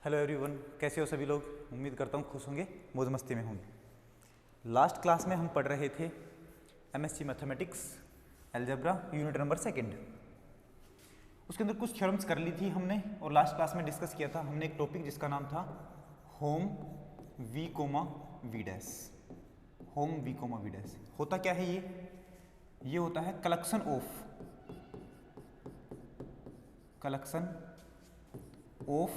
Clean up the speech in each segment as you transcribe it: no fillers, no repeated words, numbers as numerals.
Hello everyone, कैसे हो सभी लोग। उम्मीद करता हूँ खुश होंगे, मौज मस्ती में होंगे। लास्ट क्लास में हम पढ़ रहे थे MSc mathematics algebra unit number 2। उसके अंदर कुछ थ्योरम्स कर ली थी हमने और लास्ट क्लास में डिस्कस किया था हमने एक टॉपिक जिसका नाम था hom we comma we dash. Hom we comma we dash होता क्या है? ये होता है collection of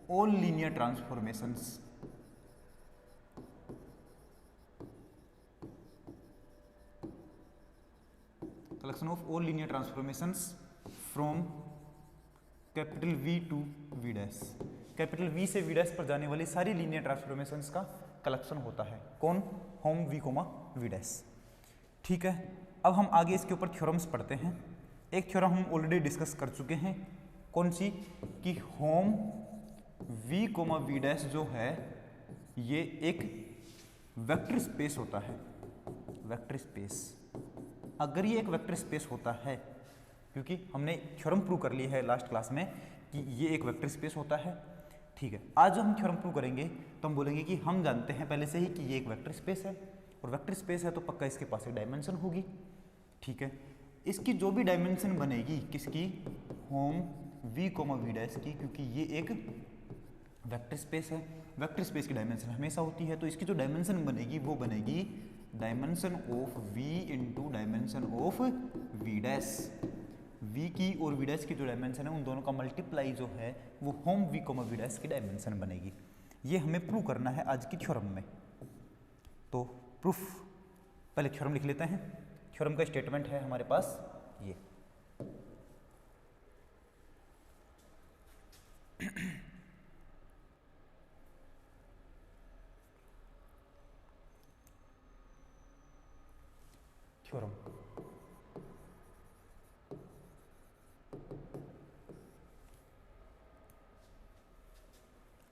all linear transformations from capital V to V dash. Capital V से V डैश पर जाने वाली सारी लीनियर ट्रांसफॉर्मेशंस का कलेक्शन होता है। कौन? Hom V comma V dash. ठीक है, अब हम आगे इसके ऊपर थ्योरम्स पढ़ते हैं। एक थ्योरम हम ऑलरेडी डिस्कस कर चुके हैं, कौन सी? कि hom V comma V dash जो है ये एक वेक्टर स्पेस होता है। वेक्टर स्पेस, अगर ये एक वेक्टर स्पेस होता है, क्योंकि हमने थ्योरम प्रूव कर ली है लास्ट क्लास में कि ये एक वेक्टर स्पेस होता है। ठीक है, आज जो हम थ्योरम प्रूव करेंगे तो हम बोलेंगे कि हम जानते हैं पहले से ही कि ये एक वेक्टर स्पेस है, और वेक्टर स्पेस है तो पक्का इसके पास एक डायमेंशन होगी। ठीक है, इसकी जो भी डायमेंशन बनेगी किसकी? Hom V comma V dash की, क्योंकि ये एक वेक्टर स्पेस है। वेक्टर स्पेस की डायमेंशन हमेशा होती है, तो इसकी जो डायमेंशन बनेगी वो बनेगी dimension of V into dimension of V dash. V की और V डैश की जो डायमेंशन है उन दोनों का मल्टीप्लाई जो है वो hom V comma V dash की डायमेंशन बनेगी। ये हमें प्रूव करना है आज की थ्योरम में। तो प्रूफ, पहले थ्योरम लिख लेते हैं। थ्योरम का स्टेटमेंट है हमारे पास ये। Theorem,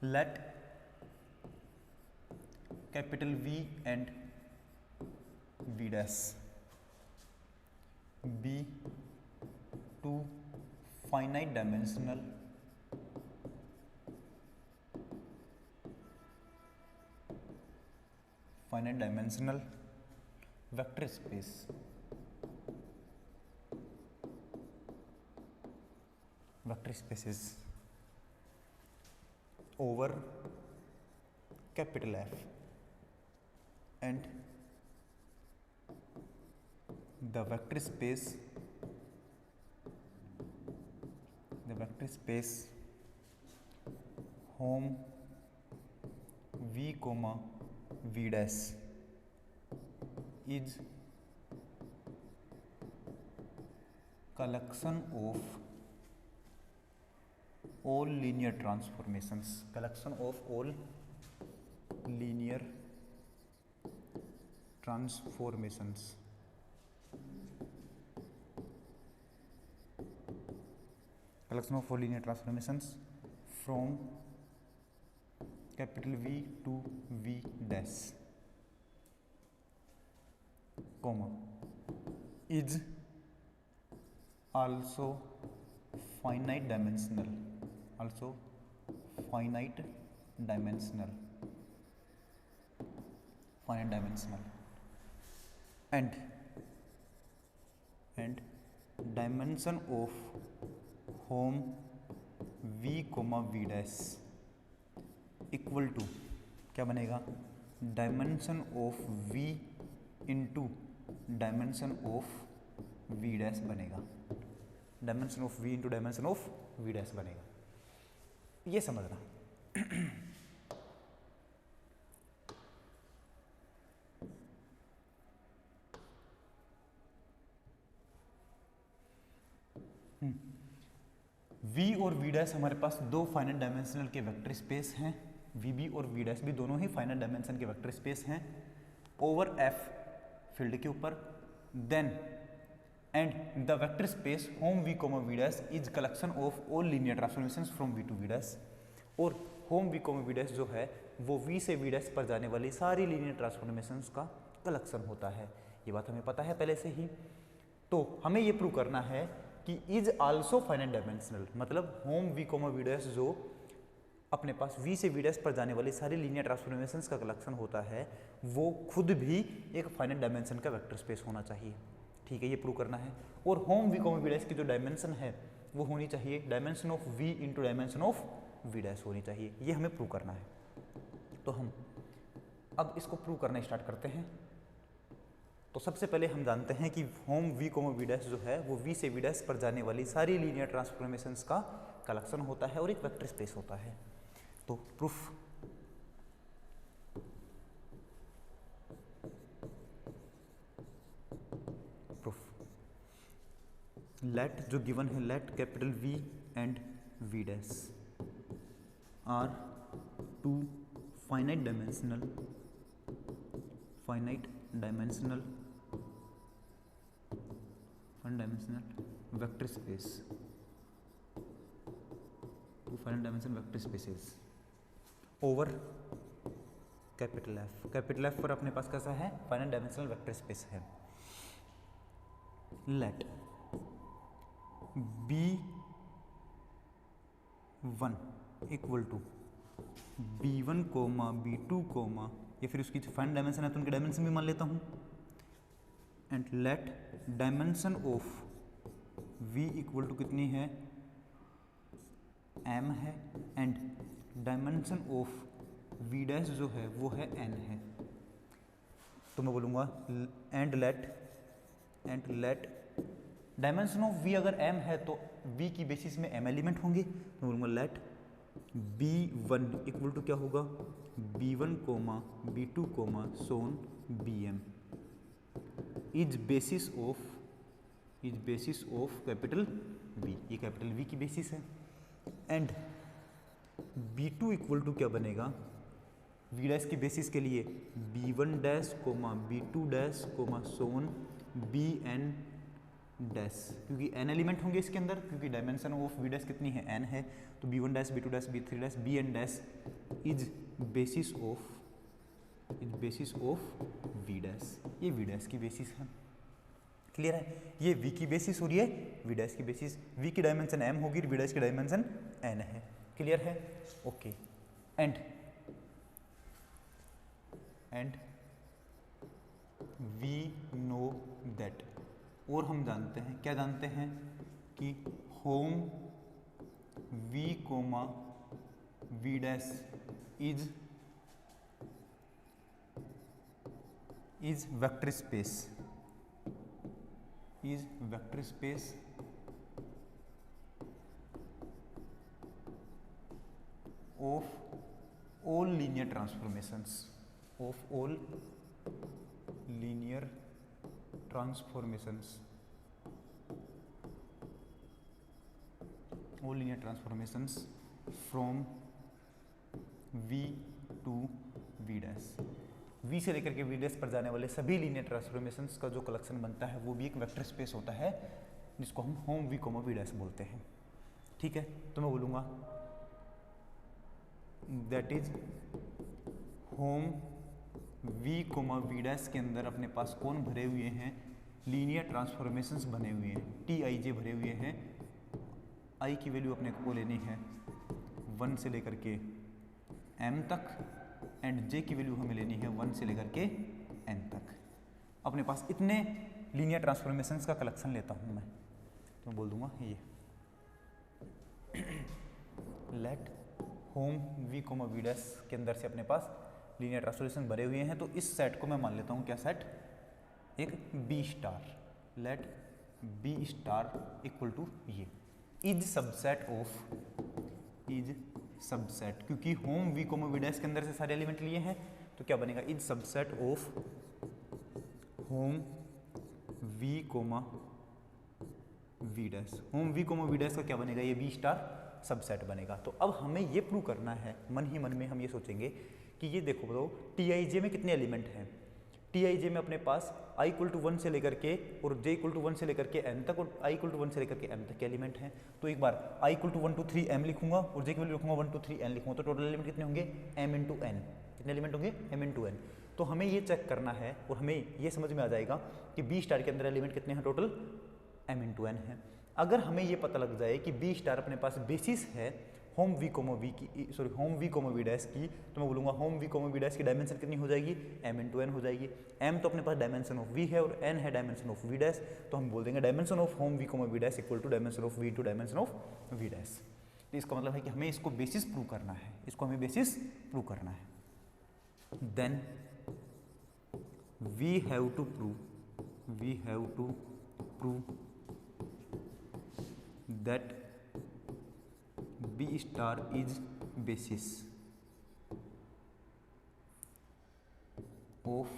let capital V and V dash be two finite dimensional vector space spaces over capital F and the vector space home V comma V dash is collection of all linear transformations, collection of all linear transformations from capital V to V dash, comma, is also finite dimensional and dimension of home V comma V dash equal to क्या बनेगा? Dimension of V into dimension of V dash बनेगा। Dimension of V into dimension of V dash बनेगा। ये समझना। V और V dash हमारे पास दो फाइनाइट डायमेंशनल के वेक्टर स्पेस हैं। VB और V डैश भी दोनों ही फाइनाइट डायमेंशन के वेक्टर स्पेस हैं ओवर F फील्ड के ऊपर। Then and the vector space hom V comma V dash is collection of all linear transformations from V to V dash. और hom V comma V dash जो है वो V से V dash पर जाने वाली सारी लीनियर ट्रांसफॉर्मेशंस का कलेक्शन होता है। ये बात हमें पता है पहले से ही। तो हमें ये प्रूव करना है कि इज आल्सो फाइनाइट डायमेंशनल, मतलब hom V comma V dash जो अपने पास V से V' पर जाने वाली सारी लीनियर ट्रांसफॉर्मेशंस का कलेक्शन होता है, वो खुद भी एक फाइनाइट डायमेंशन का वेक्टर स्पेस होना चाहिए। ठीक है, ये प्रूव करना है। और होम V, V' की जो डायमेंशन है वो होनी चाहिए dimension of V into dimension of V' होनी चाहिए। ये हमें प्रूव करना है। तो हम अब इसको प्रूव करना स्टार्ट करते हैं। तो सबसे पहले हम जानते हैं कि होम V, V' जो है वो V से V' पर जाने वाली सारी लीनियर ट्रांसफॉर्मेशंस का कलेक्शन होता है और एक वेक्टर स्पेस होता है। तो प्रूफ, लेट जो गिवन है, let capital V and V' are two finite dimensional vector space, two finite dimensional vector spaces over capital F। Capital F पर अपने पास कैसा है, फाइनाइट डायमेंशनल वेक्टर स्पेस है। Let B1 equal to B1 comma B2 comma, या फिर उसकी finite dimension है तो उनकी डायमेंशन भी मान लेता हूँ, and let dimension of V equal to कितनी है, M है, एंड डायमेंशन ऑफ V' जो है वो है N है। तो मैं बोलूँगा and let dimension of V अगर M है तो V की बेसिस में M एलिमेंट होंगे। तो बोलूँगा लेट B1 इक्वल टू क्या होगा, B1 comma B2 comma so on BM is basis of capital V। ये कैपिटल V की बेसिस है। एंड B2 इक्वल टू क्या बनेगा, V' की बेसिस के लिए B1 comma B2 comma so on BN dash, क्योंकि n एलिमेंट होंगे इसके अंदर, क्योंकि डायमेंशन ऑफ V' कितनी है, n है। तो B1 B2 B3 Bn dash is basis of V'। ये V' की बेसिस है। क्लियर है, ये V की बेसिस हो रही है, V' की बेसिस। V की डायमेंशन m होगी, V' की डायमेंशन n है। क्लियर है, okay. And we know that, और हम जानते हैं, क्या जानते हैं, कि hom V comma V' is vector space of all linear transformations from V to V'। V से लेकर के V' पर जाने वाले सभी लीनियर ट्रांसफॉर्मेशंस का जो कलेक्शन बनता है वो भी एक वेक्टर स्पेस होता है, जिसको हम होम V, V' बोलते हैं। ठीक है, तो मैं बोलूँगा that is home V, V' के अंदर अपने पास कौन भरे हुए हैं, लीनियर ट्रांसफॉर्मेशंस बने हुए हैं, Tij भरे हुए हैं। I की वैल्यू अपने को लेनी है 1 से लेकर के m तक, एंड j की वैल्यू हमें लेनी है 1 से लेकर के n तक। अपने पास इतने लीनियर ट्रांसफॉर्मेशंस का कलेक्शन लेता हूँ मैं, तो मैं बोल दूंगा ये लेट होम V, V' के अंदर से अपने पास लीनियर ट्रांसफॉर्मेशन भरे हुए हैं। तो इस सेट को मैं मान लेता हूँ क्या सेट, एक B star. Let B star equal to ये इज सबसेट, क्योंकि होम V, V' के अंदर से सारे एलिमेंट लिए हैं, तो क्या बनेगा, is subset of hom V, V'। Home V, V' का क्या बनेगा, ये B स्टार सबसेट बनेगा। तो अब हमें ये प्रूव करना है, मन ही मन में हम ये सोचेंगे कि ये देखो बताओ Tij में कितने एलिमेंट हैं। Tij में अपने पास i इक्वल टू 1 से लेकर के और j इक्वल टू 1 से लेकर के n तक और i इक्वल टू 1 से लेकर के m तक के एलिमेंट हैं। तो एक बार i इक्वल टू 1 2 3 m लिखूंगा और j की वैल्यू लिखूंगा 1 2 3 n लिखूंगा, तो टोटल एलिमेंट कितने होंगे, m इंटू n। कितने एलिमेंट होंगे, m इंटू n। तो हमें ये चेक करना है और हमें ये समझ में आ जाएगा कि B स्टार के अंदर एलिमेंट कितने हैं, टोटल m इंटू n है। अगर हमें ये पता लग जाए कि B स्टार अपने पास बेसिस है होम वी कोमा वी की, sorry hom we comma we dash की, तो मैं बोलूँगा hom we comma we dash की डायमेंशन कितनी हो जाएगी, m इंटू एन हो जाएगी। m तो अपने पास डायमेंशन ऑफ v है और n है डायमेंशन ऑफ v डैश, तो हम बोल देंगे dimension of hom we comma we dash equal to dimension of v to dimension of v dash. तो इसका मतलब है कि हमें इसको बेसिस प्रूव करना है, इसको हमें बेसिस प्रूव करना है। Then we have to prove that B star is basis of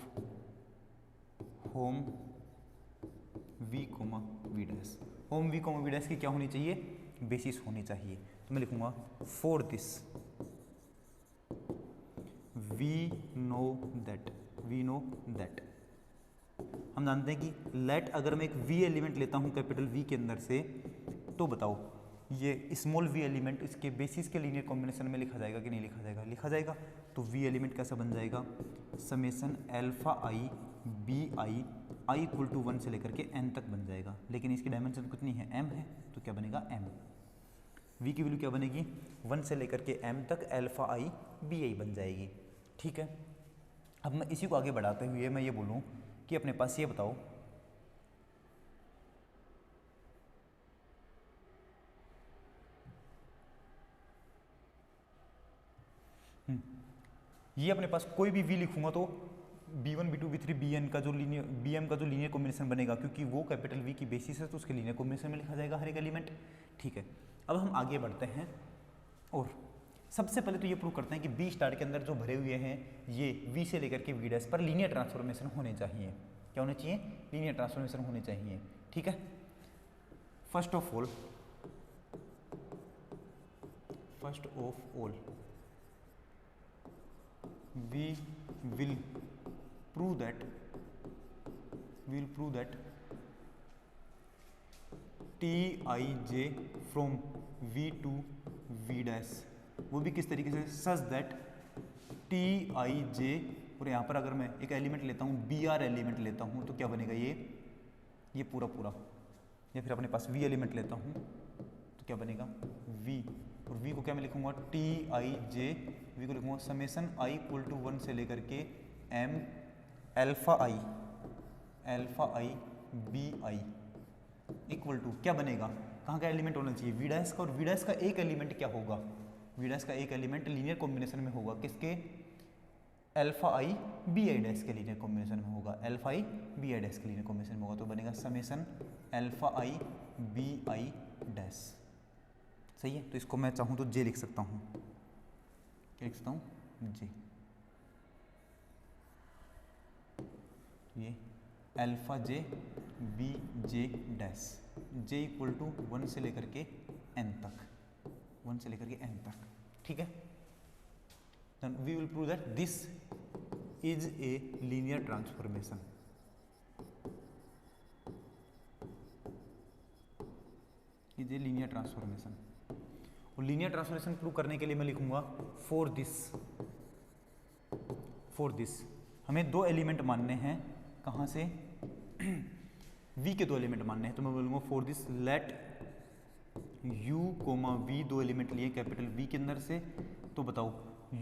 hom we comma we dash. Hom we comma we dash की क्या होनी चाहिए, बेसिस होनी चाहिए। तो मैं लिखूंगा for this we know that हम जानते हैं कि लेट अगर मैं एक वी एलिमेंट लेता हूं कैपिटल वी के अंदर से, तो बताओ ये स्मॉल वी एलिमेंट इसके बेसिस के लीनियर कॉम्बिनेशन में लिखा जाएगा कि नहीं लिखा जाएगा, लिखा जाएगा। तो वी एलिमेंट कैसा बन जाएगा, summation alpha I B I equal to 1 से लेकर के n तक बन जाएगा। लेकिन इसकी डायमेंशन कितनी है, m है, तो क्या बनेगा m। v की वैल्यू क्या बनेगी, 1 से लेकर के m तक अल्फा आई बी आई बन जाएगी। ठीक है, अब मैं इसी को आगे बढ़ाते हुए मैं ये बोलूँ कि अपने पास ये बताओ ये अपने पास कोई भी v लिखूंगा तो b1 b2 b3 bn का जो लीनियर bm का जो लीनियर कॉम्बिनेशन बनेगा, क्योंकि वो कैपिटल V की बेसिस है तो उसके लीनियर कॉम्बिनेशन में लिखा जाएगा हर एक एलिमेंट। ठीक है, अब हम आगे बढ़ते हैं और सबसे पहले तो ये प्रूव करते हैं कि बी स्टार के अंदर जो भरे हुए हैं ये v से लेकर के v डैश पर लीनियर ट्रांसफॉर्मेशन होने चाहिए। क्या होने चाहिए, लीनियर ट्रांसफॉर्मेशन होने चाहिए। ठीक है, first of all we will prove that Tij from V to V dash, वो भी किस तरीके से, सच दैट Tij, और यहाँ पर अगर मैं एक एलिमेंट लेता हूँ Br एलिमेंट लेता हूँ तो क्या बनेगा, ये पूरा, या फिर अपने पास V एलिमेंट लेता हूँ तो क्या बनेगा V, और V को क्या मैं लिखूंगा Tij, V को लिखूंगा समेसन i इक्वल टू 1 से लेकर के m alpha I B I equal to क्या बनेगा, कहाँ का एलिमेंट होना चाहिए, V डैश का, और V डैश का एक एलिमेंट क्या होगा, V डैश का एक एलिमेंट लीनियर कॉम्बिनेशन में होगा किसके, alpha I B i dash के लीनियर कॉम्बिनेशन में होगा, alpha I B i dash के लीनियर कॉम्बिनेशन में होगा, तो बनेगा summation alpha I B i dash. सही है, तो इसको मैं चाहूँ तो जे लिख सकता हूँ, क्या लिख सकता हूँ, जे। ये alpha j B J dash, j equal to 1 से लेकर के n तक, 1 से लेकर के n तक। ठीक है, then we will prove that this is a linear transformation. Is a linear transformation, और लीनियर ट्रांसफॉर्मेशन प्रूव करने के लिए मैं लिखूंगा फॉर दिस हमें दो एलिमेंट मानने हैं, कहाँ से, v के दो एलिमेंट मानने हैं, तो मैं बोलूँगा for this let u comma v, दो एलिमेंट लिए कैपिटल V के अंदर से, तो बताओ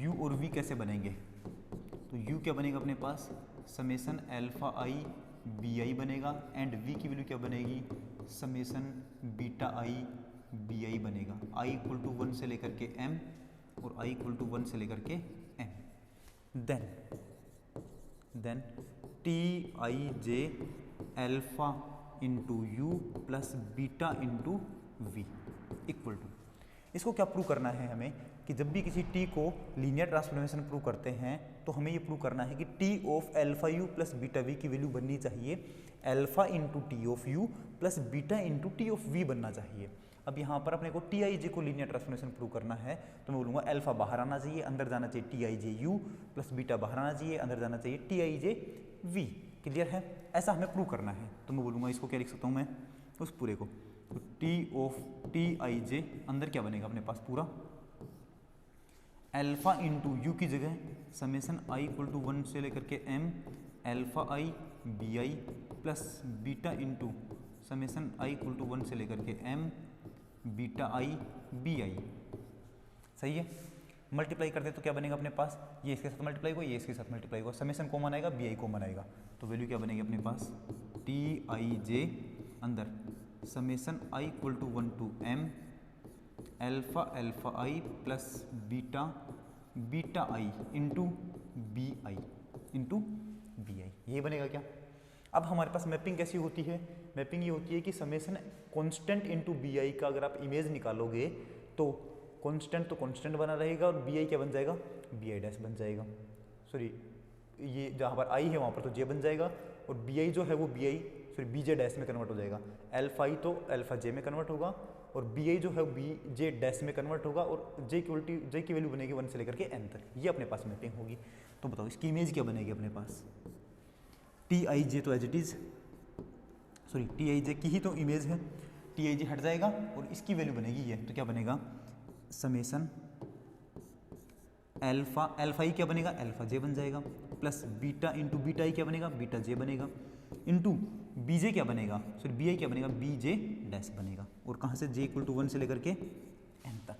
u और v कैसे बनेंगे, तो u क्या बनेगा अपने पास, summation alpha I B i बनेगा, एंड v की वैल्यू क्या बनेगी, summation beta i B i बनेगा, i इक्वल टू 1 से लेकर के m और i इक्वल टू 1 से लेकर के m। Then t I j alpha into u plus beta into v equal to, इसको क्या प्रूव करना है हमें कि जब भी किसी t को लीनियर ट्रांसफॉर्मेशन प्रूव करते हैं तो हमें ये प्रूव करना है कि t of alpha u plus beta v की वैल्यू बननी चाहिए alpha into t of u plus beta into t of v बनना चाहिए। अब यहाँ पर अपने को टी आई जे को लीनियर ट्रांसफॉर्मेशन प्रूव करना है, तो मैं बोलूँगा अल्फा बाहर आना चाहिए, अंदर जाना चाहिए टी आई जे यू प्लस बीटा बाहर आना चाहिए, अंदर जाना चाहिए टी आई जे वी। क्लियर है, ऐसा हमें प्रूव करना है, तो मैं बोलूँगा इसको क्या लिख सकता हूँ मैं, उस पूरे को, तो T of t I j अंदर क्या बनेगा अपने पास पूरा अल्फा इंटू यू की जगह समेसन आई इक्वल टू 1 से लेकर के m alpha I B i plus beta into summation i equal to 1 से लेकर के m beta i B i. सही है। मल्टीप्लाई कर दे तो क्या बनेगा अपने पास, ये इसके साथ मल्टीप्लाई होगा, ये इसके साथ मल्टीप्लाई होगा, समेशन कॉमन आएगा, बी आई कॉमन आएगा, तो वैल्यू क्या बनेगी अपने पास टी आई जे अंदर summation I equal to 1 to m alpha alpha i plus beta beta i into b i into b i, ये बनेगा क्या। अब हमारे पास मैपिंग कैसी होती है, मैपिंग ये होती है कि summation constant into b i का अगर आप इमेज निकालोगे तो कांस्टेंट तो कांस्टेंट बना रहेगा और बी आई क्या बन जाएगा, बी आई डैश बन जाएगा, सॉरी ये जहाँ पर आई है वहाँ पर तो जे बन जाएगा, और बी आई जो है वो b i sorry b J dash में कन्वर्ट हो जाएगा, अल्फा आई तो अल्फा जे में कन्वर्ट होगा, और बी आई जो है बी जे डैश में कन्वर्ट होगा, और जे की वैल्यू बनेगी 1 से लेकर के n तक, ये अपने पास मैपिंग होगी। तो बताओ इसकी इमेज क्या बनेगी अपने पास, टी आई जे तो as it is sorry t I j की ही तो इमेज है, टी आई जे हट जाएगा और इसकी वैल्यू बनेगी ये, तो क्या बनेगा समेशन अल्फा अल्फा ही क्या बनेगा अल्फा जे बन जाएगा, प्लस बीटा इंटू बीटा ही क्या बनेगा बीटा जे बनेगा, इंटू बी जे क्या बनेगा सॉरी बी आई क्या बनेगा बी जे डैश बनेगा, और कहाँ से जे इक्वल टू 1 से लेकर के n तक।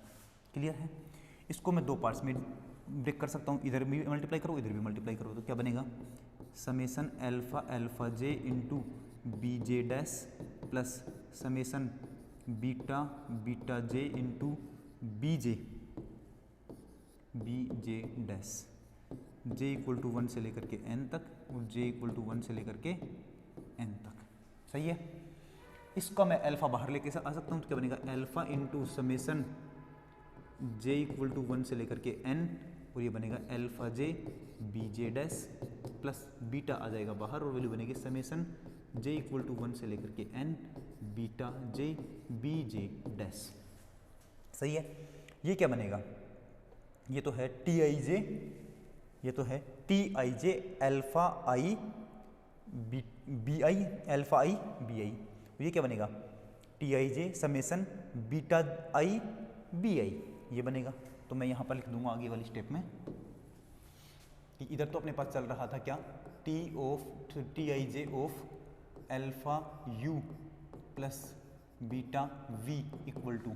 क्लियर है। इसको मैं दो पार्ट्स में ब्रेक कर सकता हूँ, इधर भी मल्टीप्लाई करो इधर भी मल्टीप्लाई करो, तो क्या बनेगा summation alpha alpha J into B J dash plus summation beta beta j into B J dash, j equal to 1 से लेकर के n तक और जे इक्वल टू 1 से लेकर के n तक। सही है। इसका मैं अल्फा बाहर लेके आ सकता हूँ, तो क्या बनेगा alpha into summation J equal to 1 से लेकर के n, और ये बनेगा alpha j B J dash plus beta आ जाएगा बाहर, और वैल्यू बनेगी समेशन जे इक्वल टू 1 से लेकर के n beta j B J dash. सही है। ये क्या बनेगा, ये तो है टी आई जे, ये तो है t I j alpha I B i alpha I B i, ये क्या बनेगा t I j summation beta i B i, ये बनेगा। तो मैं यहाँ पर लिख दूंगा आगे वाली स्टेप में कि इधर तो अपने पास चल रहा था क्या t I j of alpha u plus beta v equal to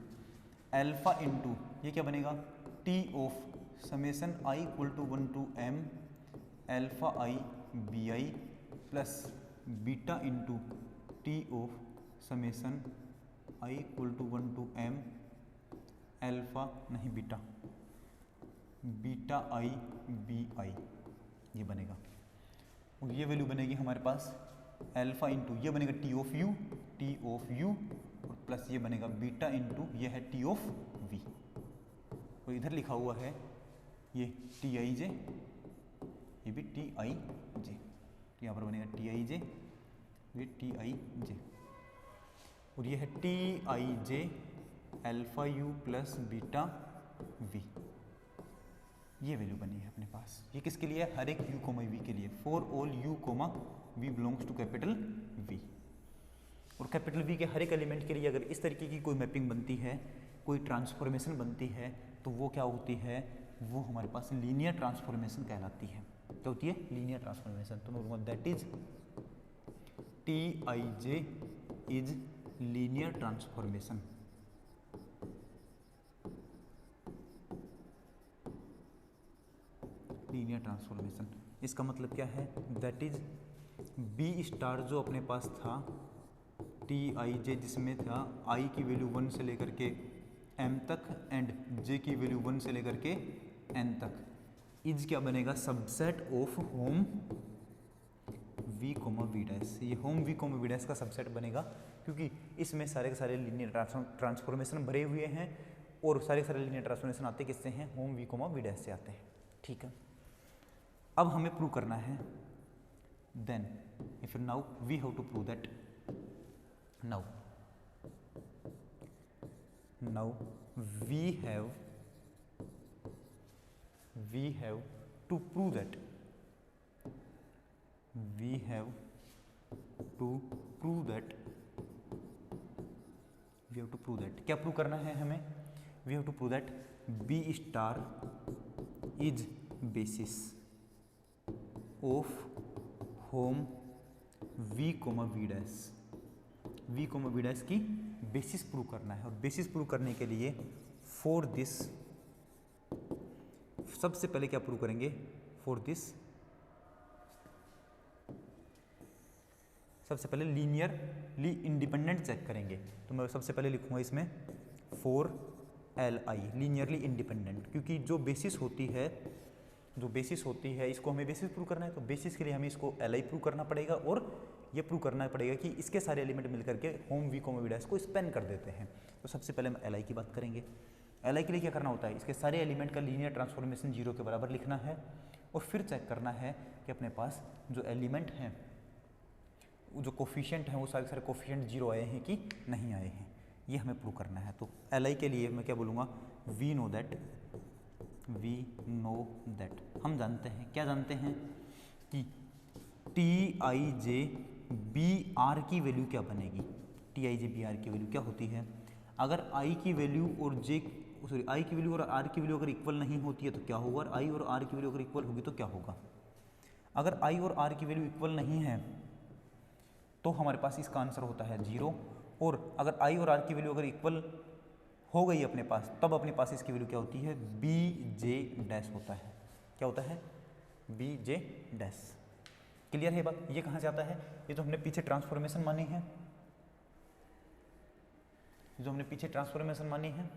alpha into ये क्या बनेगा t of summation I equal to 1 to m alpha I B i plus beta into t of summation I equal to 1 to m alpha नहीं beta i B i, ये बनेगा। और ये value बनेगी हमारे पास अल्फा इंटू ये बनेगा t of you और प्लस ये बनेगा बीटा इंटू ये है टी ऑफ वी, और इधर लिखा हुआ है ये टी आई जे, ये भी टी आई जे, यहाँ पर बनेगा टी आई जे, ये टी आई जे, और ये है t I j alpha u plus beta we, ये वैल्यू बनी है अपने पास। ये किसके लिए है, हर एक u कोमा वी के लिए, for all u comma V belongs to capital V. और कैपिटल वी के हर एक एलिमेंट के लिए अगर इस तरीके की कोई मैपिंग बनती है, कोई ट्रांसफॉर्मेशन बनती है, तो वो क्या होती है, वो हमारे पास लीनियर ट्रांसफॉर्मेशन कहलाती है। क्या होती है, लीनियर ट्रांसफॉर्मेशन। तो मैं बोलूँगा that is T I J is linear transformation. Linear transformation इसका मतलब क्या है, दैट इज बी स्टार जो अपने पास था टी आई जे, जिसमें था आई की वैल्यू 1 से लेकर के m तक एंड j की वैल्यू 1 से लेकर के n तक, इज क्या बनेगा, subset of hom v comma we dash. ये hom v comma we dash का सबसेट बनेगा, क्योंकि इसमें सारे के सारे लीनियर ट्रांसफॉर्मेशन भरे हुए हैं, और सारे सारे लीनियर ट्रांसफॉर्मेशन आते किससे हैं, hom v comma we dash से आते हैं। ठीक है। अब हमें प्रूव करना है, then if now we have to prove that now we have to prove that क्या प्रूव करना है हमें, we have to prove that b star is basis of home v comma v dash, v comma we dash की basis prove करना है। और basis prove करने के लिए फॉर दिस सबसे पहले क्या प्रूव करेंगे फॉर दिस, सबसे पहले लीनियरली इंडिपेंडेंट चेक करेंगे। तो मैं सबसे पहले लिखूंगा इसमें फॉर LI लीनियरली इंडिपेंडेंट, क्योंकि जो बेसिस होती है इसको हमें बेसिस प्रूव करना है, तो बेसिस के लिए हमें इसको LI प्रूव करना पड़ेगा और ये प्रूव करना पड़ेगा कि इसके सारे एलिमेंट मिलकर के hom V comma V dash को स्पेन कर देते हैं। तो सबसे पहले हम LI की बात करेंगे। LI के लिए क्या करना होता है, इसके सारे एलिमेंट का लीनियर ट्रांसफॉर्मेशन 0 के बराबर लिखना है और फिर चेक करना है कि अपने पास जो एलिमेंट हैं, जो कोफिशिएंट हैं, वो सारे सारे कोफिशिएंट 0 आए हैं कि नहीं आए हैं, ये हमें प्रूव करना है। तो LI के लिए मैं क्या बोलूँगा, वी नो दैट हम जानते हैं, क्या जानते हैं कि TIJ BR की वैल्यू क्या बनेगी। TIJ BR की वैल्यू क्या होती है, अगर I की वैल्यू और I की वैल्यू और R की वैल्यू अगर इक्वल नहीं होती है तो क्या होगा, और I और R की वैल्यू अगर इक्वल होगी तो क्या होगा। अगर I और R की वैल्यू इक्वल नहीं है तो हमारे पास इसका आंसर होता है 0, और अगर I और R की वैल्यू अगर इक्वल हो गई अपने पास, तब अपने पास इसकी वैल्यू क्या होती है, BJ डैश होता है। क्या होता है, BJ डैश। क्लियर है बात। ये कहाँ से आता है, ये जो हमने पीछे ट्रांसफॉर्मेशन मानी है,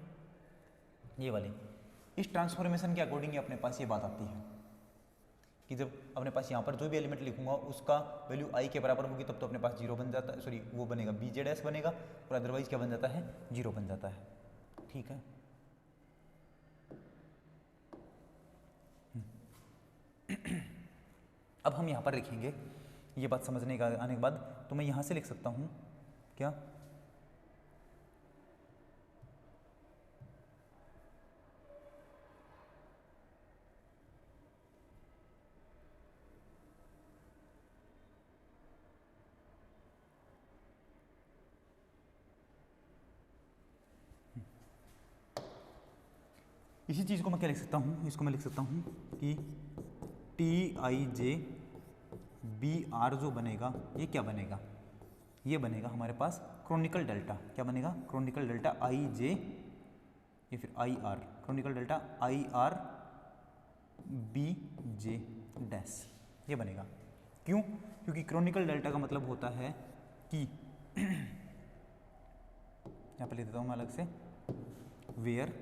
ये वाली, इस ट्रांसफॉर्मेशन के अकॉर्डिंग अपने पास ये बात आती है कि जब अपने पास यहाँ पर जो भी एलिमेंट लिखूंगा उसका वैल्यू I के बराबर होगी तब तो अपने पास 0 बन जाता है, सॉरी वो बनेगा BJ डैश बनेगा, और अदरवाइज क्या बन जाता है, 0 बन जाता है। ठीक है, अब हम यहाँ पर लिखेंगे, ये बात समझने का आने के बाद तो मैं यहाँ से लिख सकता हूँ क्या, इसी चीज़ को मैं क्या लिख सकता हूँ, इसको मैं लिख सकता हूँ कि TIJ BR जो बनेगा ये क्या बनेगा, ये बनेगा हमारे पास क्रोनिकल डेल्टा, क्या बनेगा, क्रोनिकल डेल्टा IJ या फिर IR, chronicle delta IR BJ dash, ये बनेगा। क्यों, क्योंकि क्रोनिकल डेल्टा का मतलब होता है कि यहाँ पर लिख देता हूँ मैं अलग से, वेयर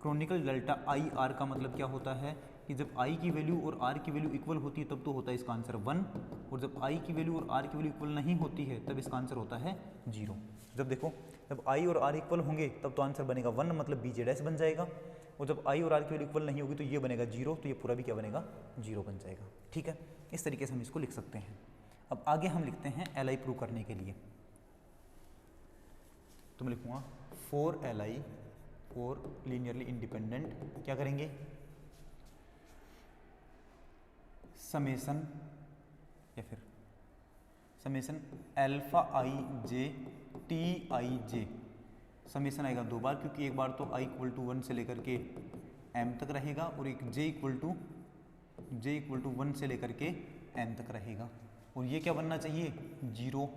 क्रोनिकल डेल्टा IR का मतलब क्या होता है कि जब I की वैल्यू और R की वैल्यू इक्वल होती है तब तो होता है इसका आंसर 1, और जब I की वैल्यू और R की वैल्यू इक्वल नहीं होती है तब इसका आंसर होता है 0। जब देखो, जब I और R इक्वल होंगे तब तो आंसर बनेगा 1, मतलब BJ डैश बन जाएगा, और जब I और R की वैल्यू इक्वल नहीं होगी तो ये बनेगा 0, तो ये पूरा भी क्या बनेगा, 0 बन जाएगा। ठीक है, इस तरीके से हम इसको लिख सकते हैं। अब आगे हम लिखते हैं LI प्रूव करने के लिए, तो मैं लिखूँगा for LI for linearly independent, क्या करेंगे, समेसन या फिर summation alpha IJ TIJ, summation आएगा 2 बार, क्योंकि एक बार तो I इक्वल टू 1 से लेकर के M तक रहेगा, और एक J इक्वल टू 1 से लेकर के M तक रहेगा, और ये क्या बनना चाहिए, 0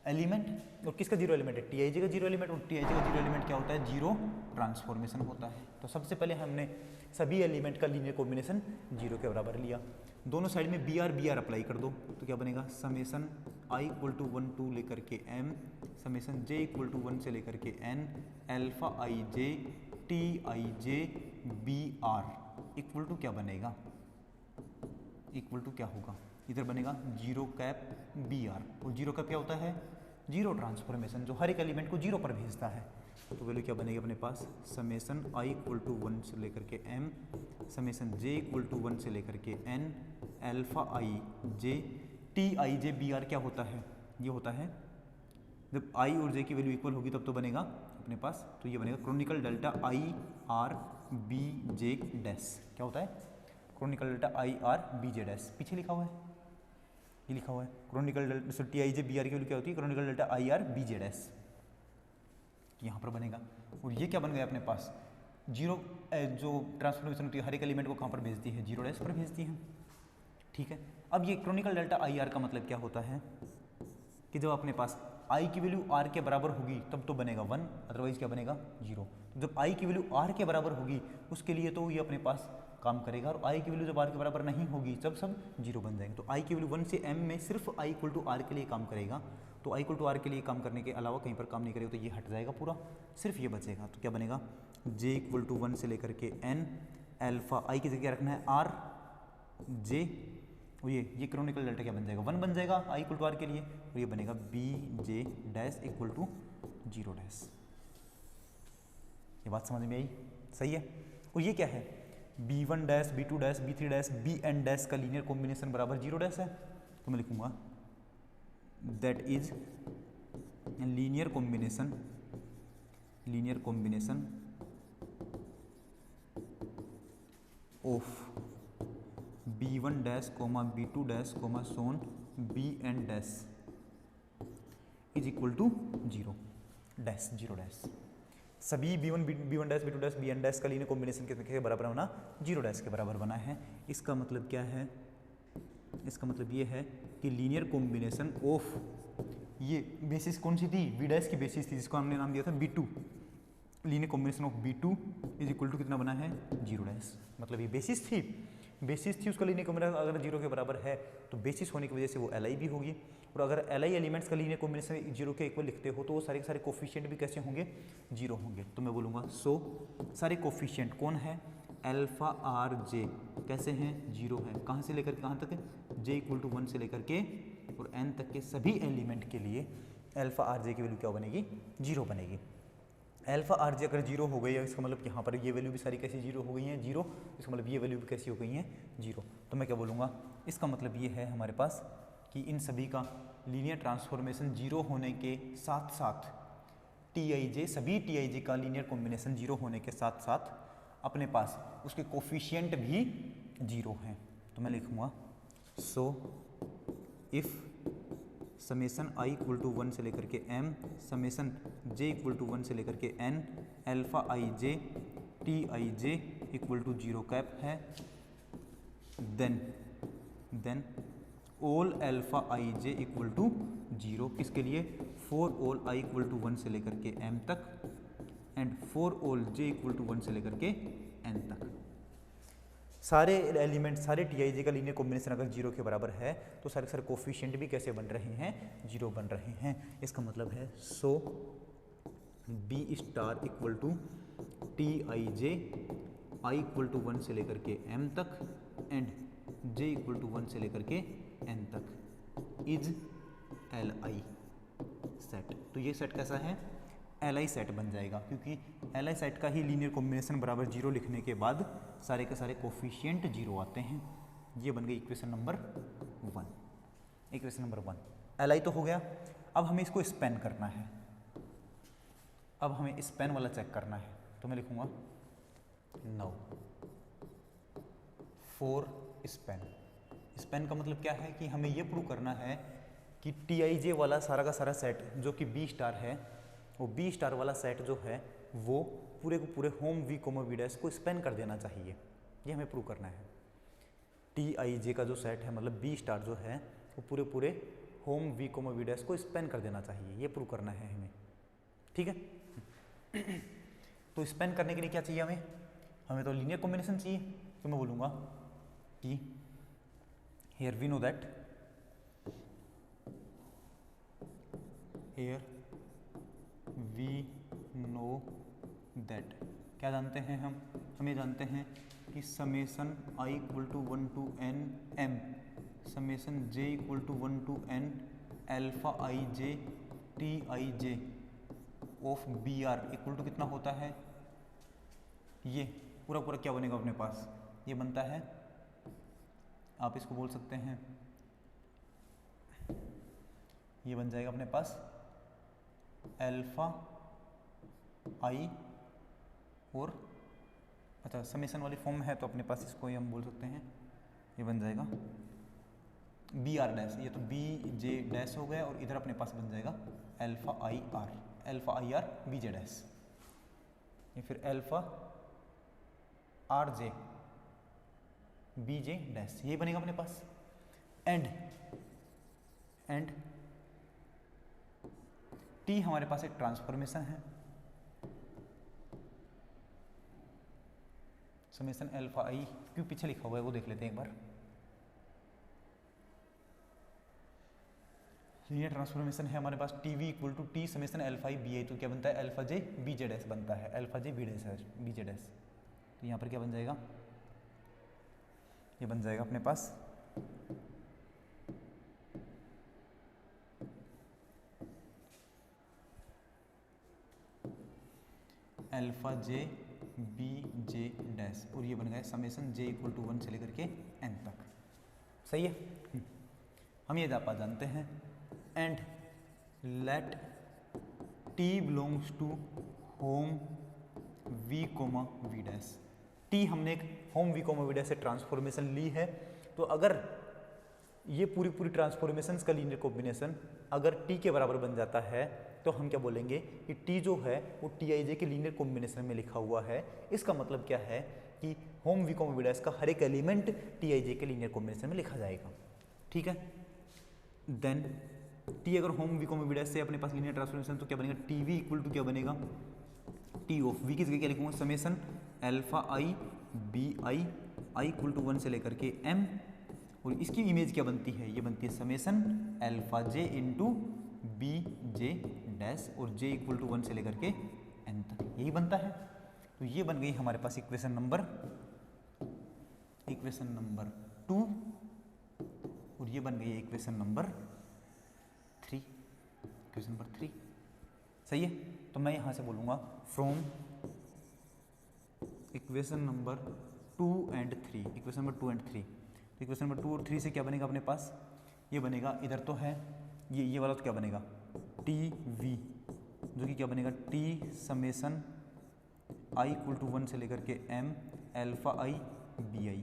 एलिमेंट। और किसका 0 एलिमेंट है, TIJ का 0 एलिमेंट, और TIJ का 0 एलिमेंट क्या होता है, 0 ट्रांसफॉर्मेशन होता है। तो सबसे पहले हमने सभी एलिमेंट का लीनियर कॉम्बिनेशन 0 के बराबर लिया, दोनों साइड में BR अप्लाई कर दो, तो क्या बनेगा, summation I equal to 1 to लेकर के M, summation J equal to 1 से लेकर के N, alpha IJ TIJ BR equal to क्या बनेगा, इक्वल टू क्या होगा, इधर बनेगा 0 कैप BR, और 0 कैप क्या होता है, 0 ट्रांसफॉर्मेशन, जो हर एक एलिमेंट को 0 पर भेजता है। तो वैल्यू क्या बनेगी अपने पास, समेसन I इक्वल टू 1 से लेकर के M, summation J equal to 1 से लेकर के N, alpha IJ TIJ BR क्या होता है, ये होता है जब I और J की वैल्यू इक्वल होगी तब तो बनेगा अपने पास, तो ये बनेगा chronicle delta IR BJ dash, क्या होता है, chronicle delta IR BJ dash, पीछे लिखा हुआ है, ये लिखा हुआ है क्रोनिकल डेल्टा TIJ BR की वैल्यू क्या होती है, chronicle delta IR BJ dash, यहाँ पर बनेगा। और ये क्या बन गया अपने पास, 0 जो ट्रांसफॉर्मेशन होती है हर एक एलिमेंट को कहाँ पर भेजती है, 0 डैश पर भेजती है। ठीक है, अब ये क्रोनिकल डेल्टा IR का मतलब क्या होता है कि जब अपने पास आई की वैल्यू आर के बराबर होगी तब तो बनेगा 1, अदरवाइज क्या बनेगा 0। तो जब आई की वैल्यू आर के बराबर होगी उसके लिए तो ये अपने पास काम करेगा, और आई की वैल्यू जब आर के बराबर नहीं होगी तब सब 0 बन जाएंगे। तो आई की वैल्यू 1 से m में सिर्फ आई इक्वल टू आर के लिए काम करेगा, तो आई इक्वल टू आर के लिए काम करने के अलावा कहीं पर काम नहीं करेगा, तो ये हट जाएगा पूरा, सिर्फ ये बचेगा। तो क्या बनेगा j इक्वल टू 1 से लेकर के n, अल्फा आई की जगह रखना है r j, ये क्रोनिकल डेल्टा क्या बन जाएगा 1 बन जाएगा आई इक्वल टू आर के लिए, और ये बनेगा b j dash equal to 0 dash. ये बात समझ में आई? सही है। और ये क्या है b1 dash b2 dash b3 dash bn dash का लीनियर कॉम्बिनेशन बराबर 0 डैश है, तो मैं लिखूंगा that is linear combination of b1 dash comma b2 dash comma so on bn dash is equal to 0 dash 0 dash. सभी b1 dash b2 dash bn dash का linear combination के बराबर बना 0 डैश के बराबर बना है। इसका मतलब क्या है? इसका मतलब ये है कि लीनियर कॉम्बिनेशन ऑफ, ये बेसिस कौन सी थी? v डैश की बेसिस थी जिसको हमने नाम दिया था b2। Linear combination of b2 is equal to कितना बना है 0 डैश, मतलब ये बेसिस थी उसका लीनियर कॉम्बिनेशन अगर 0 के बराबर है तो बेसिस होने की वजह से वो li भी होगी, और अगर li एलिमेंट्स का लीनियर कॉम्बिनेशन 0 के इक्वल लिखते हो तो वो सारे के सारे कोफिशिएंट भी कैसे होंगे 0 होंगे। तो मैं बोलूँगा सो सारे कोफिशिएंट कौन है अल्फा आर जे कैसे हैं 0 है, कहाँ से लेकर कहाँ तक j इक्वल टू 1 से लेकर के और n तक के सभी एलिमेंट के लिए अल्फा आर जे की वैल्यू क्या बनेगी 0 बनेगी। अल्फा आर जे अगर 0 हो गई है इसका मतलब यहाँ पर ये वैल्यू भी सारी कैसी 0 हो गई हैं 0, इसका मतलब ये वैल्यू भी कैसी हो गई हैं 0। तो मैं क्या बोलूँगा इसका मतलब ये है हमारे पास कि इन सभी का लीनियर ट्रांसफॉर्मेशन 0 होने के साथ साथ Tij सभी Tij का लीनियर कॉम्बिनेशन 0 होने के साथ साथ अपने पास उसके कोफिशिएंट भी 0 हैं। तो मैं लिखूँगा so if summation i equal to 1 से लेकर के m summation j equal to 1 से लेकर के n alpha i j t i j equal to 0 cap है, then all alpha i j equal to 0 किसके लिए for all i equal to 1 से लेकर के m तक and for all j equal to 1 से लेकर के n तक। सारे एलिमेंट सारे Tij का लीनियर कॉम्बिनेशन अगर 0 के बराबर है तो सारे सारे कोफिशिएंट भी कैसे बन रहे हैं 0 बन रहे हैं। इसका मतलब है so b star equal to Tij i equal to 1 से लेकर के m तक एंड j इक्वल टू 1 से लेकर के n तक इज Li सेट। तो ये सेट कैसा है Li सेट बन जाएगा, क्योंकि Li सेट का ही लीनियर कॉम्बिनेशन बराबर 0 लिखने के बाद सारे के सारे कोफिशिएंट 0 आते हैं। ये बन गई equation number 1। Equation number 1 Li तो हो गया। अब हमें इसको स्पेन करना है, अब हमें स्पेन वाला चेक करना है। तो मैं लिखूंगा नाउ फॉर स्पेन का मतलब क्या है कि हमें ये प्रूव करना है कि Tij वाला सारा का सारा सेट जो कि B स्टार है, वो B स्टार वाला सेट जो है वो पूरे को पूरे hom V comma V dash को स्पेन कर देना चाहिए। ये हमें प्रूव करना है। Tij का जो सेट है मतलब B स्टार जो है वो पूरे पूरे hom V comma V dash को स्पेन कर देना चाहिए, ये प्रूव करना है हमें। ठीक है। तो स्पेन करने के लिए क्या चाहिए हमें तो लीनियर कॉम्बिनेशन चाहिए। तो मैं बोलूँगा कि हियर वी नो दैट क्या जानते हैं हम ये जानते हैं कि summation i equal to 1 to n m summation j equal to 1 to n alpha i j t i j of B R equal to कितना होता है, ये पूरा पूरा क्या बनेगा अपने पास, ये बनता है, आप इसको बोल सकते हैं, ये बन जाएगा अपने पास अल्फा आई और अच्छा समेसन वाली फॉर्म है तो अपने पास इसको ही हम बोल सकते हैं, ये बन जाएगा बी आर डैश, ये तो बी जे डैश हो गया और इधर अपने पास बन जाएगा alpha I R B J dash, ये फिर alpha R J B J dash, यही बनेगा अपने पास। एंड टी हमारे पास एक ट्रांसफॉर्मेशन है, समेशन अल्फा आई, क्यों पीछे लिखा हुआ है वो देख लेते हैं एक बार। लीनियर ट्रांसफॉर्मेशन है हमारे पास t v equal to t summation alpha I B i, तो क्या बनता है alpha j b z s बनता है, alpha j b z s. तो यहाँ पर क्या बन जाएगा, ये बन जाएगा अपने पास alpha j B J dash, और ये बन गया समेशन जे इक्वल टू 1 से लेकर के एन तक। सही है, हम ये जापा जानते हैं। And let T belongs to hom we comma we dash. T हमने एक hom we comma we dash से ट्रांसफॉर्मेशन ली है, तो अगर ये पूरी पूरी ट्रांसफॉर्मेशन का लीनियर कॉम्बिनेशन अगर टी के बराबर बन जाता है तो हम क्या बोलेंगे कि टी जो है वो टी आई जे के लीनियर कॉम्बिनेशन में लिखा हुआ है। इसका मतलब क्या है कि hom we comma we dash का हर एक एलिमेंट टी आई जे के लीनियर कॉम्बिनेशन में लिखा जाएगा। ठीक है, देन टी अगर hom we comma we dash से अपने पास लीनियर ट्रांसफॉर्मेशन तो क्या बनेगा, टी वी इक्वल टू क्या बनेगा, टी ऑफ वी की जगह क्या लिखूंगा, summation alpha I B I I equal to 1 से लेकर के एम, और इसकी इमेज क्या बनती है, ये बनती है समेशन अल्फा जे इंटू बी जे डैश, और जे इक्वल टू 1 से लेकर के एन तक, यही बनता है। तो ये बन गई हमारे पास इक्वेशन नंबर 2, और ये बन गई है इक्वेशन नंबर 3। सही है, तो मैं यहाँ से बोलूँगा from equation number 2 and 3, equation number 2 and 3। तो इक्वेशन नंबर 2 और 3 से क्या बनेगा अपने पास, ये बनेगा इधर तो है ये वाला, तो क्या बनेगा टी वी, जो कि क्या बनेगा T summation I equal to 1 से लेकर के M alpha I B I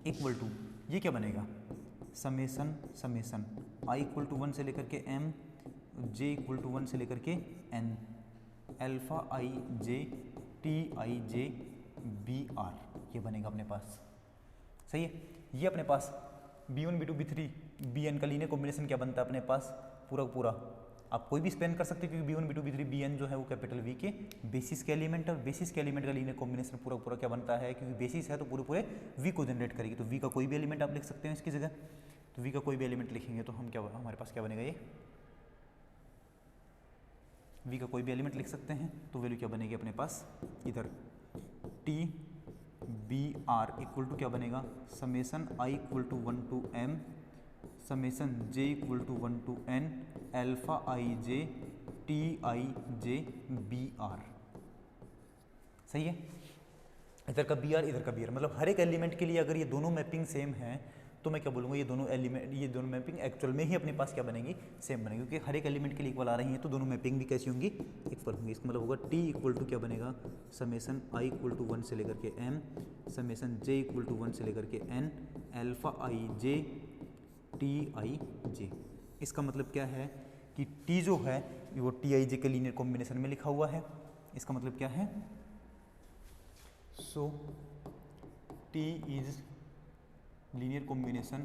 equal to, ये क्या बनेगा समेशन आई इक्वल टू 1 से लेकर के एम जे इक्वल टू 1 से लेकर के N alpha I J T I J B R, ये बनेगा अपने पास। सही है, ये अपने पास B1 B2 B3 Bn का लीनियर कॉम्बिनेशन क्या बनता है अपने पास पूरा आप कोई भी स्पेन कर सकते हैं, क्योंकि B1 B2 B3 Bn जो है वो कैपिटल V के बेसिस के एलिमेंट है, और बेसिस के एलिमेंट का लीनियर कॉम्बिनेशन पूरा क्या बनता है, क्योंकि बेसिस है तो पूरे V को जनरेट करेगी। तो V का कोई भी एलिमेंट आप लिख सकते हैं इसकी जगह, तो V का कोई भी एलिमेंट लिखेंगे तो हम क्या हमारे पास क्या बनेगा, ये V का कोई भी एलिमेंट लिख सकते हैं, तो वैल्यू क्या बनेगी अपने पास इधर T B R equal to क्या बनेगा summation I equal to 1 to M summation J equal to 1 to N alpha I J T I J B R. सही है, इधर का बी आर इधर का बी आर, मतलब हर एक एलिमेंट के लिए अगर ये दोनों मैपिंग सेम है तो मैं क्या बोलूँगा, ये दोनों मैपिंग एक्चुअल में ही अपने पास क्या बनेगी, सेम बनेगी, क्योंकि हर एक एलिमेंट के लिए इक्वल आ रही हैं तो दोनों मैपिंग भी कैसी होंगी, इक्वल होंगी। इसका मतलब होगा टी इक्वल टू क्या बनेगा समेशन आई इक्वल टू 1 से लेकर के m summation J equal to 1 से लेकर के N alpha I J T I j. इसका मतलब क्या है कि टी जो है वो टी आई जे के लीनियर कॉम्बिनेशन में लिखा हुआ है। इसका मतलब क्या है, so t is linear combination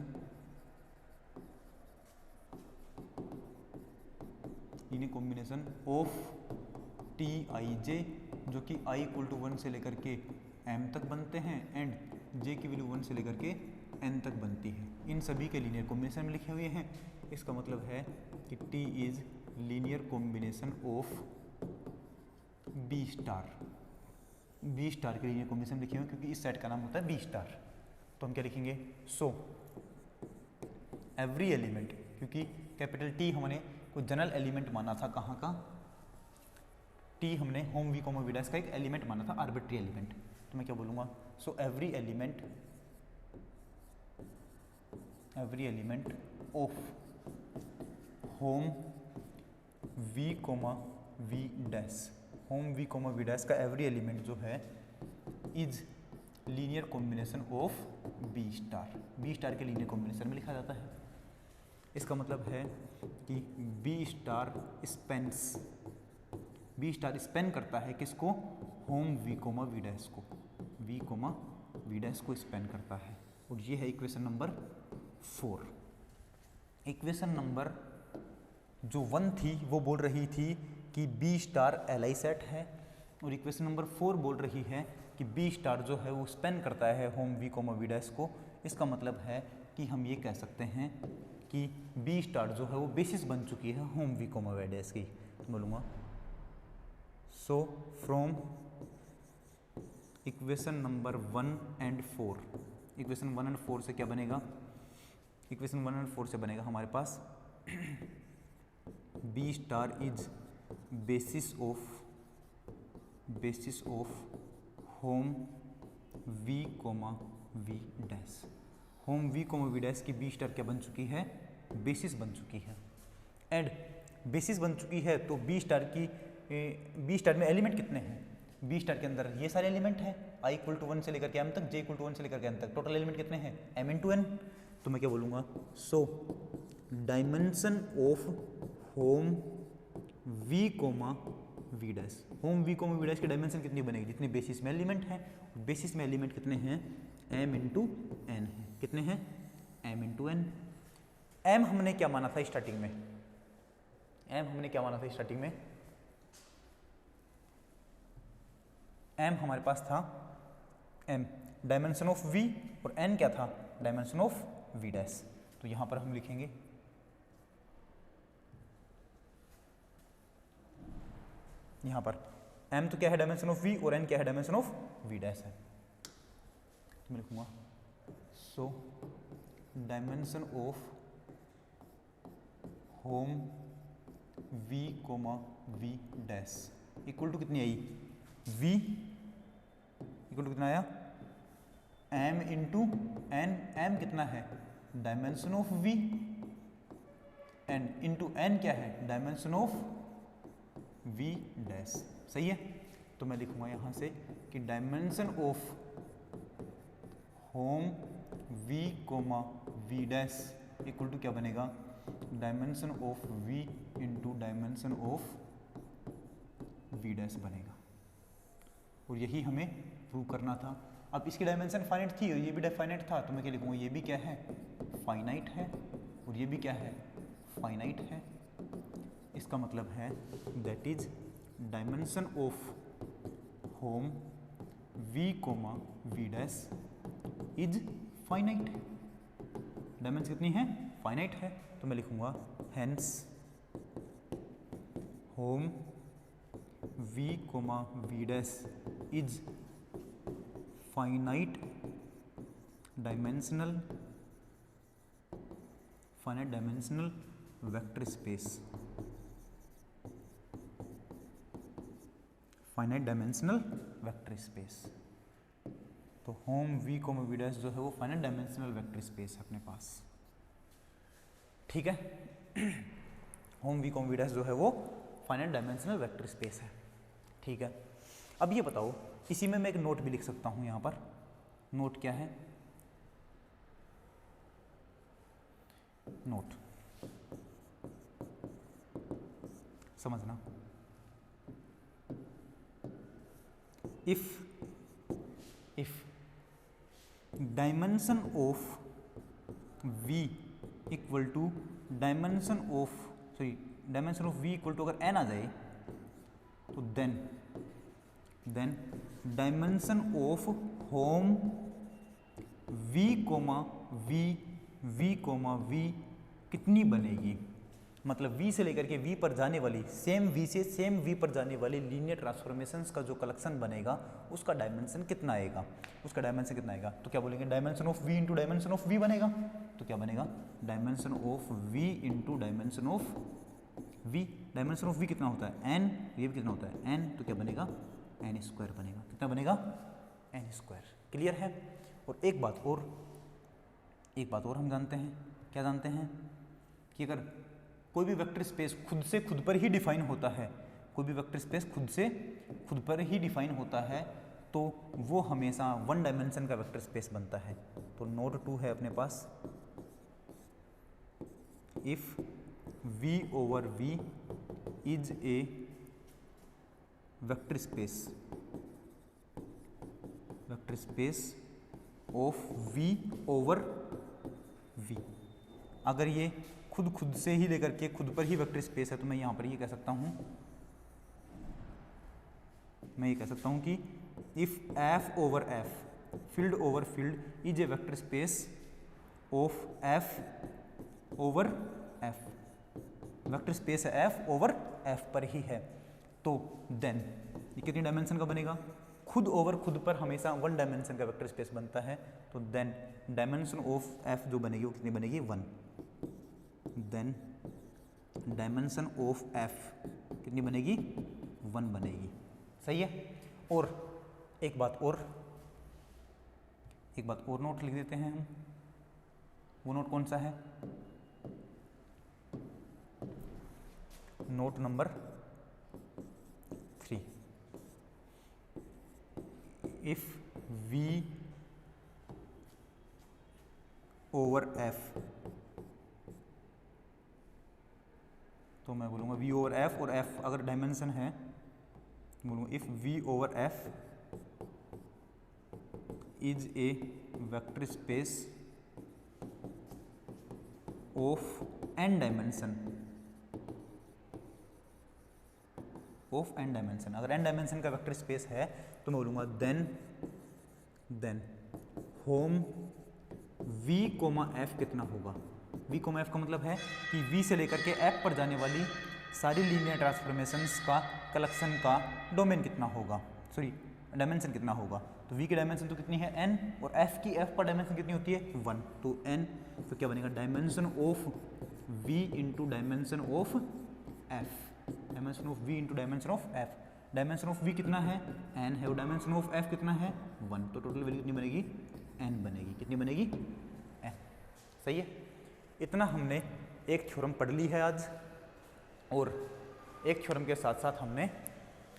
of t I j, जो कि आई इक्वल टू 1 से लेकर के एम तक बनते हैं एंड जे की वैल्यू 1 से लेकर के एन तक बनती है, इन सभी के लीनियर कॉम्बिनेशन में लिखे हुए हैं। इसका मतलब है कि T is linear combination of B star के लीनियर कॉम्बिनेशन लिखे हुए हैं, क्योंकि इस सेट का नाम होता है बी स्टार। तो हम क्या लिखेंगे, सो एवरी एलिमेंट, क्योंकि कैपिटल टी हमने कोई जनरल एलिमेंट माना था, कहाँ का, टी हमने hom we comma we dash का एक एलिमेंट माना था, आर्बिट्री एलिमेंट। तो मैं क्या बोलूँगा, so every element of hom we comma we dash, hom we comma we dash का एवरी एलिमेंट जो है is linear combination of B star के लीनियर कॉम्बिनेशन में लिखा जाता है। इसका मतलब है कि बी स्टार स्पेन करता है किसको, hom we comma we dash को स्पेन करता है। और ये है इक्वेशन नंबर 4। इक्वेशन नंबर जो 1 थी वो बोल रही थी कि B star L I set है, और इक्वेशन नंबर 4 बोल रही है कि बी स्टार जो है वो स्पेन करता है hom we comma we dash को। इसका मतलब है कि हम ये कह सकते हैं कि बी स्टार जो है वो बेसिस बन चुकी है hom we comma we dash की। तो बोलूँगा so from equation number 1 and 4, equation 1 and 4 से क्या बनेगा, इक्वेशन 1 एंड 4 से बनेगा हमारे पास b star is basis of hom we comma we dash. Hom we comma we dash की बी स्टार क्या बन चुकी है, बेसिस बन चुकी है। एंड बेसिस बन चुकी है तो बी स्टार में एलिमेंट कितने हैं, बी स्टार के अंदर ये सारे एलिमेंट हैं, i इक्वल टू 1 से लेकर के m तक, j इक्वल टू 1 से लेकर के n तक, टोटल एलिमेंट कितने हैं m इंटू n। तो मैं क्या बोलूँगा, so dimension of hom v comma we dash, hom v comma we dash की डायमेंशन कितनी बनेगी, जितने बेसिस में एलिमेंट हैं, बेसिस में एलिमेंट कितने हैं m इंटू n है, कितने हैं m इंटू n। m हमने क्या माना था स्टार्टिंग में, m हमने क्या माना था स्टार्टिंग में, m हमारे पास था m डायमेंशन ऑफ v, और n क्या था डायमेंशन ऑफ v डैश। तो यहां पर हम लिखेंगे यहां पर m तो क्या है डायमेंशन ऑफ v, और n क्या है डायमेंशन ऑफ v डैश है। तो मैं लिखूंगा so dimension of hom v comma v dash equal to कितनी आई, v इक्वल टू कितना आया m इंटू n, m कितना है dimension of v, n into n क्या है डायमेंशन ऑफ v डैश। सही है, तो मैं लिखूंगा यहां से कि dimension of hom v comma v dash equal to क्या बनेगा, dimension of v into dimension of v dash बनेगा। और यही हमें प्रूव करना था। अब इसकी डायमेंशन फाइनाइट थी और ये भी फाइनाइट था, तो मैं क्या लिखूंगा, ये भी क्या है फाइनाइट है, और ये भी क्या है फाइनाइट है। इसका मतलब है that is dimension of hom v comma v dash is finite है, डायमेंशन कितनी है फाइनाइट है। तो मैं लिखूंगा hence hom v comma v dash is finite dimensional vector space, finite dimensional vector space. तो hom v comma v dash जो है वो फाइनाइट डायमेंशनल वेक्टर स्पेस है अपने पास, ठीक है। Hom v comma v dash जो है वो फाइनाइट डायमेंशनल वेक्टर स्पेस है, ठीक है। अब ये बताओ, इसी में मैं एक नोट भी लिख सकता हूं यहां पर। नोट क्या है, नोट समझना, if dimension of v equal to dimension of v equal to अगर n आ जाए तो then dimension of hom v comma v कितनी बनेगी, मतलब v से लेकर के v पर जाने वाली, सेम v से सेम v पर जाने वाली लीनियर ट्रांसफॉर्मेशंस का जो कलेक्शन बनेगा उसका डायमेंशन कितना आएगा, उसका डायमेंशन कितना आएगा। तो क्या बोलेंगे, dimension of v into dimension of v बनेगा। तो क्या बनेगा, dimension of v into dimension of v। Dimension of v कितना होता है n, ये भी कितना होता है n, तो क्या बनेगा n स्क्वायर बनेगा। कितना बनेगा n स्क्वायर। क्लियर है। और एक बात और हम जानते हैं, क्या जानते हैं कि अगर कोई भी वेक्टर स्पेस खुद पर ही डिफाइन होता है, कोई भी वेक्टर स्पेस खुद पर ही डिफाइन होता है, तो वो हमेशा वन डायमेंशन का वेक्टर स्पेस बनता है। तो नोट 2 है अपने पास, if v over v is a vector space of v over v। अगर ये खुद से ही लेकर के खुद पर ही वेक्टर स्पेस है, तो मैं यहाँ पर ये कह सकता हूँ कि if F over F field over field is a vector space of F over F, vector space है एफ ओवर एफ पर ही है, तो देन ये कितनी डायमेंशन का बनेगा? खुद ओवर खुद पर हमेशा वन डायमेंशन का वेक्टर स्पेस बनता है, तो देन डायमेंशन ऑफ एफ जो बनेगी वो कितनी बनेगी? 1। देन डायमेंशन ऑफ एफ कितनी बनेगी? 1 बनेगी। सही है। और एक बात और नोट लिख देते हैं हम। वो नोट कौन सा है? Note number 3। If V over F, तो मैं बोलूँगा V ओवर F, और F अगर डायमेंशन है तो बोलूँगा if V over F is a vector space of n dimension, अगर n डायमेंशन का वेक्टर स्पेस है तो मैं बोलूँगा देन होम V, F कितना होगा? V, F का मतलब है कि V से लेकर के F पर जाने वाली सारी लीनियर ट्रांसफॉर्मेशंस का कलेक्शन का डोमेन कितना होगा, सॉरी डायमेंशन कितना होगा? तो V की डायमेंशन तो कितनी है? n, और F की F पर डायमेंशन कितनी होती है? 1, तो n, तो क्या बनेगा? Dimension of V into dimension of F, dimension of V into dimension of F। Dimension of V कितना है? n है, और डायमेंशन ऑफ F कितना है? 1, तो टोटल वैल्यू कितनी बनेगी? n बनेगी। कितनी बनेगी? n। सही है। इतना हमने एक थ्योरम पढ़ ली है आज, और एक थ्योरम के साथ साथ हमने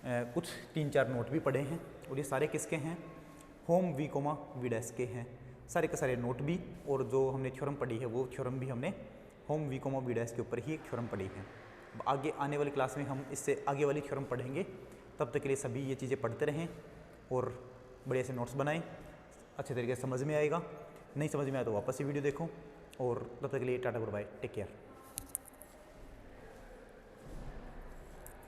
कुछ 3-4 नोट भी पढ़े हैं, और ये सारे किसके हैं? होम V, V डैश के हैं। सारे के सारे नोट भी, और जो हमने थ्योरम पढ़ी है वो थ्योरम भी हमने होम V, V डैश के ऊपर ही एक थ्योरम पढ़ी है। अब आगे आने वाली क्लास में हम इससे आगे वाली थ्योरम पढ़ेंगे। तब तक के लिए सभी ये चीज़ें पढ़ते रहें और बढ़िया से नोट्स बनाएं, अच्छे तरीके से समझ में आएगा। नहीं समझ में आया तो वापस से वीडियो देखो, और तब तक के लिए tata good bye, take care.